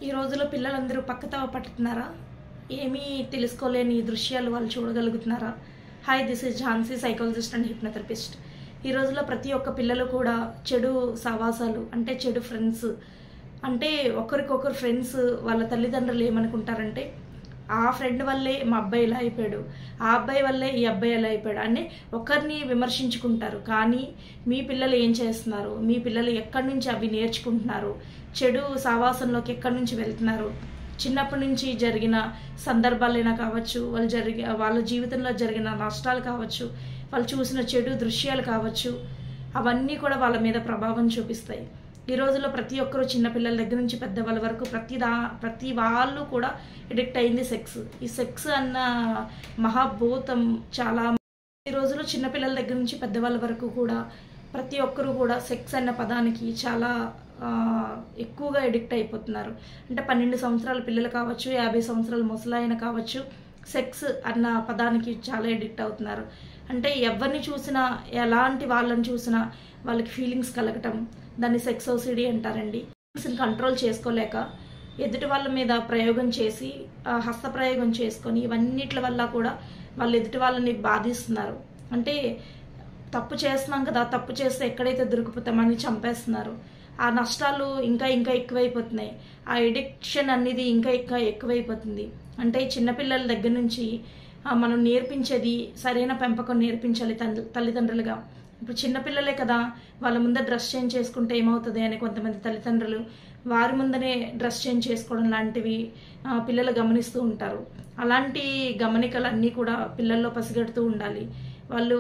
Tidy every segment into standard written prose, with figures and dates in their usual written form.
ఈ రోజుల్లో పిల్లలందరూ పక్కతోవ పట్టుతున్నారా? ఏమీ తెలుసుకోలేని దృశ్యాలు వాళ్ళు చూడగలుగుతున్నారా? Hi, this is Jhansi, psychologist and hypnotherapist. ఈ రోజుల్లో ప్రతి ఒక్క పిల్లలు కూడా చెడు సహవాసాలు అంటే చెడు ఫ్రెండ్స్ అంటే ఒకరికొకరు ఫ్రెండ్స్ వాళ్ళ తల్లిదండ్రులు ఏమనుకుంటారంటే ఆ ఫ్రెండ్ వల్లే మా అబ్బాయి ఇలా అయిపోయాడు, ఆ అబ్బాయి వల్లే ఈ అబ్బాయి ఇలా అయిపోయాడు అని ఒకరిని విమర్శించుకుంటారు. కానీ మీ పిల్లలు ఏం చేస్తున్నారు, మీ పిల్లలు ఎక్కడి నుంచి అవి నేర్చుకుంటున్నారు, చెడు సావాసంలోకి ఎక్కడి నుంచి వెళ్తున్నారు, చిన్నప్పటి నుంచి జరిగిన సందర్భాలైనా కావచ్చు, వాళ్ళ జీవితంలో జరిగిన నష్టాలు కావచ్చు, వాళ్ళు చూసిన చెడు దృశ్యాలు కావచ్చు, అవన్నీ కూడా వాళ్ళ మీద ప్రభావం చూపిస్తాయి. ఈ రోజుల్లో ప్రతి ఒక్కరు చిన్నపిల్లల దగ్గర నుంచి పెద్దవాళ్ళ వరకు ప్రతి వాళ్ళు కూడా ఎడిక్ట్ అయింది సెక్స్. ఈ సెక్స్ అన్న మహాభూతం చాలా ఈ రోజుల్లో చిన్నపిల్లల దగ్గర నుంచి పెద్దవాళ్ళ వరకు కూడా ప్రతి ఒక్కరు కూడా సెక్స్ అన్న పదానికి చాలా ఎక్కువగా ఎడిక్ట్ అయిపోతున్నారు. అంటే 12 సంవత్సరాల పిల్లలు కావచ్చు, 50 సంవత్సరాల ముసలాయన కావచ్చు, సెక్స్ అన్న పదానికి చాలా ఎడిక్ట్ అవుతున్నారు. అంటే ఎవరిని చూసినా, ఎలాంటి వాళ్ళని చూసినా వాళ్ళకి ఫీలింగ్స్ కలగటం, దాన్ని సెక్సోసిటీ అంటారండి. ఫీలింగ్స్ని కంట్రోల్ చేసుకోలేక ఎదుటి వాళ్ళ మీద ప్రయోగం చేసి హస్తప్రయోగం చేసుకొని ఇవన్నిటి వల్ల కూడా వాళ్ళు ఎదుటి వాళ్ళని బాధిస్తున్నారు. అంటే తప్పు చేస్తున్నాం కదా, తప్పు చేస్తే ఎక్కడైతే దొరికిపోతామని చంపేస్తున్నారు. ఆ నష్టాలు ఇంకా ఇంకా ఎక్కువైపోతున్నాయి. ఆ ఎడిక్షన్ అనేది ఇంకా ఇంకా ఎక్కువైపోతుంది. అంటే చిన్నపిల్లల దగ్గర నుంచి మనం నేర్పించేది సరైన పెంపకం నేర్పించాలి తల్లిదండ్రులుగా. ఇప్పుడు చిన్నపిల్లలే కదా, వాళ్ళ ముందే డ్రెస్ చేంజ్ చేసుకుంటే ఏమవుతుంది అని కొంతమంది తల్లిదండ్రులు వారి ముందనే డ్రెస్ చేంజ్ చేసుకోవడం లాంటివి పిల్లలు గమనిస్తూ ఉంటారు. అలాంటి గమనికలన్నీ కూడా పిల్లల్లో పసిగడుతూ ఉండాలి. వాళ్ళు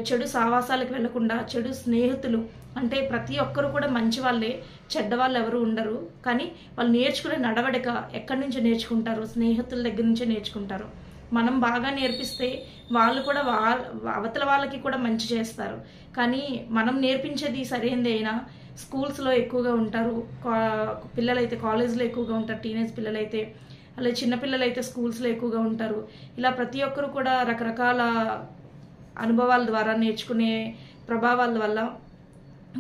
చెడు సావాసాలకు వెళ్లకుండా చెడు స్నేహితులు అంటే ప్రతి ఒక్కరు కూడా మంచి వాళ్ళే, చెడ్డవాళ్ళు ఎవరు ఉండరు. కానీ వాళ్ళు నేర్చుకునే నడవడిక ఎక్కడి నుంచి నేర్చుకుంటారు? స్నేహితుల దగ్గర నుంచే నేర్చుకుంటారు. మనం బాగా నేర్పిస్తే వాళ్ళు కూడా అవతల వాళ్ళకి కూడా మంచి చేస్తారు. కానీ మనం నేర్పించేది సరైనది అయినా స్కూల్స్లో ఎక్కువగా ఉంటారు, పిల్లలైతే కాలేజ్లో ఎక్కువగా ఉంటారు, టీనేజ్ పిల్లలైతే, అలాగే చిన్నపిల్లలైతే స్కూల్స్లో ఎక్కువగా ఉంటారు. ఇలా ప్రతి ఒక్కరు కూడా రకరకాల అనుభవాల ద్వారా నేర్చుకునే ప్రభావాల వల్ల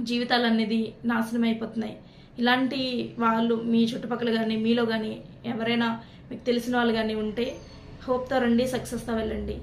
జీవితాలు అనేది నాశనం అయిపోతున్నాయి. ఇలాంటి వాళ్ళు మీ చుట్టుపక్కల కానీ మీలో కానీ ఎవరైనా మీకు తెలిసిన వాళ్ళు కానీ ఉంటే హోప్తో రండి, సక్సెస్తో వెళ్ళండి.